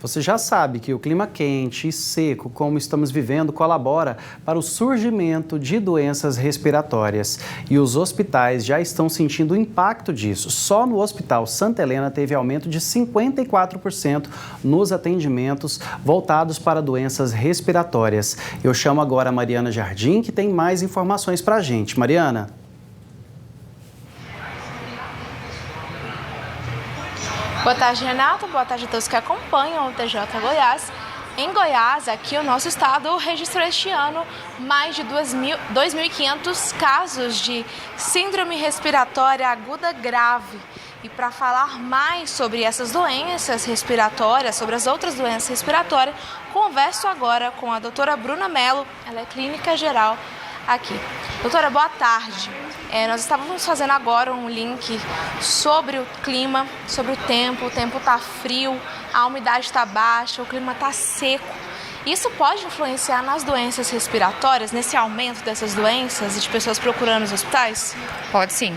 Você já sabe que o clima quente e seco, como estamos vivendo, colabora para o surgimento de doenças respiratórias. E os hospitais já estão sentindo o impacto disso. Só no Hospital Santa Helena teve aumento de 54% nos atendimentos voltados para doenças respiratórias. Eu chamo agora a Mariana Jardim, que tem mais informações para a gente. Mariana. Boa tarde, Renato. Boa tarde a todos que acompanham o TJ Goiás. Em Goiás, aqui o nosso estado registrou este ano mais de 2.500 casos de síndrome respiratória aguda grave. E para falar mais sobre essas doenças respiratórias, sobre as outras doenças respiratórias, converso agora com a doutora Bruna Mello, ela é clínica geral aqui. Doutora, boa tarde. Nós estávamos fazendo agora um link sobre o clima, sobre o tempo está frio, a umidade está baixa, o clima está seco. Isso pode influenciar nas doenças respiratórias, nesse aumento dessas doenças e de pessoas procurando os hospitais? Pode sim.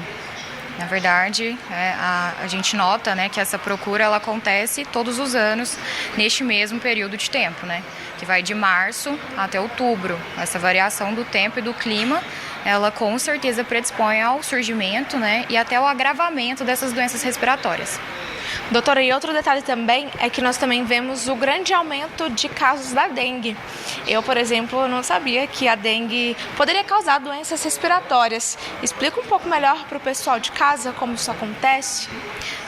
Na verdade, a gente nota, né, que essa procura ela acontece todos os anos neste mesmo período de tempo, né, que vai de março até outubro. Essa variação do tempo e do clima, ela com certeza predispõe ao surgimento, né, e até ao agravamento dessas doenças respiratórias. Doutora, e outro detalhe também é que nós também vemos o grande aumento de casos da dengue. Eu, por exemplo, não sabia que a dengue poderia causar doenças respiratórias. Explica um pouco melhor para o pessoal de casa como isso acontece.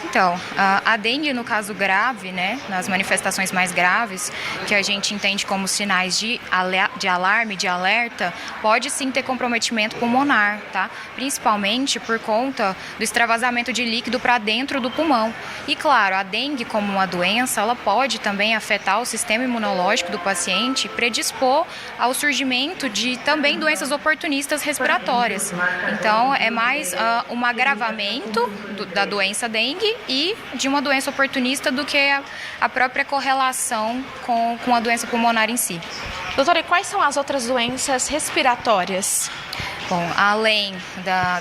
Então, a dengue, no caso grave, né, nas manifestações mais graves, que a gente entende como sinais de alarme, de alerta, pode sim ter comprometimento pulmonar, tá? Principalmente por conta do extravasamento de líquido para dentro do pulmão. E claro, a dengue como uma doença, ela pode também afetar o sistema imunológico do paciente e predispor ao surgimento de também doenças oportunistas respiratórias. Então, é mais um agravamento da doença dengue e de uma doença oportunista do que a própria correlação com a doença pulmonar em si. Doutora, e quais são as outras doenças respiratórias? Bom, além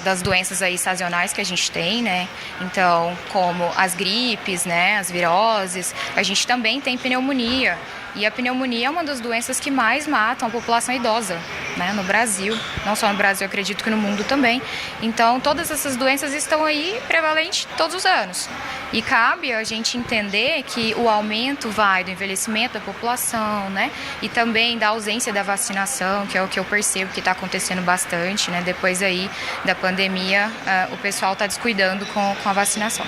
das doenças aí sazonais que a gente tem, né? Então, como as gripes, né? As viroses, a gente também tem pneumonia. E a pneumonia é uma das doenças que mais matam a população idosa, né, no Brasil. Não só no Brasil, eu acredito que no mundo também. Então, todas essas doenças estão aí prevalentes todos os anos. E cabe a gente entender que o aumento vai do envelhecimento da população, né, e também da ausência da vacinação, que é o que eu percebo que está acontecendo bastante, né, depois aí da pandemia, o pessoal está descuidando com a vacinação.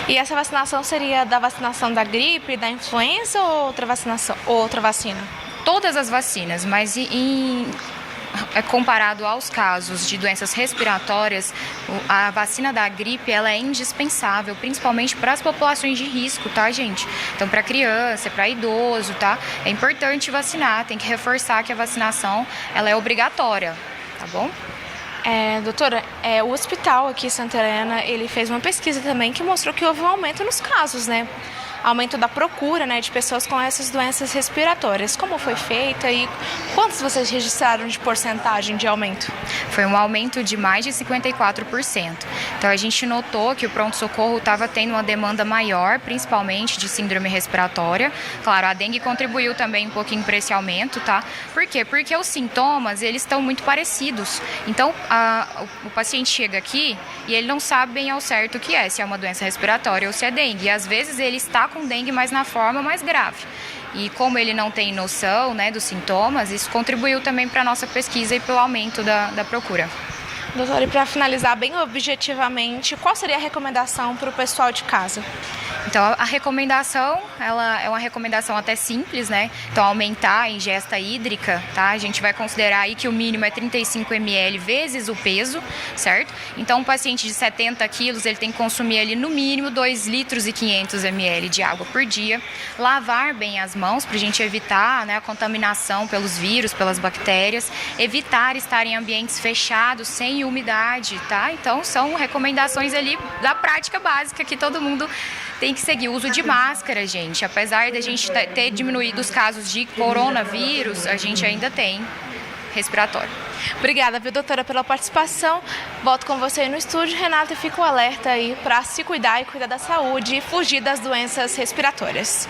E essa vacinação seria da vacinação da gripe, da influenza ou outra vacina? Todas as vacinas, mas comparado aos casos de doenças respiratórias, a vacina da gripe ela é indispensável, principalmente para as populações de risco, tá, gente? Então, para criança, para idoso, tá? É importante vacinar, tem que reforçar que a vacinação ela é obrigatória, tá bom? Doutora, o hospital aqui em Santa Helena, ele fez uma pesquisa também que mostrou que houve um aumento nos casos, né? Aumento da procura, né, de pessoas com essas doenças respiratórias. Como foi feita e quantos vocês registraram de porcentagem de aumento? Foi um aumento de mais de 54%. Então a gente notou que o pronto-socorro estava tendo uma demanda maior, principalmente de síndrome respiratória. Claro, a dengue contribuiu também um pouquinho para esse aumento, tá? Por quê? Porque os sintomas, eles estão muito parecidos. Então o paciente chega aqui e ele não sabe bem ao certo o que é, se é uma doença respiratória ou se é dengue. E às vezes ele está com dengue, mas na forma mais grave. E como ele não tem noção, né, dos sintomas, isso contribuiu também para a nossa pesquisa e pelo aumento da procura. Doutora, e para finalizar bem objetivamente, qual seria a recomendação para o pessoal de casa? Então, a recomendação, ela é uma recomendação até simples, né? Então, aumentar a ingesta hídrica, tá? A gente vai considerar aí que o mínimo é 35 ml vezes o peso, certo? Então, um paciente de 70 quilos, ele tem que consumir ali no mínimo 2 litros e 500 ml de água por dia. Lavar bem as mãos para a gente evitar, né, a contaminação pelos vírus, pelas bactérias. Evitar estar em ambientes fechados, sem umidade, tá? Então, são recomendações ali da prática básica que todo mundo tem que seguir. O uso de máscara, gente. Apesar da gente ter diminuído os casos de coronavírus, a gente ainda tem respiratório. Obrigada, viu, doutora, pela participação. Volto com você aí no estúdio, Renata, e fico alerta aí para se cuidar e cuidar da saúde e fugir das doenças respiratórias.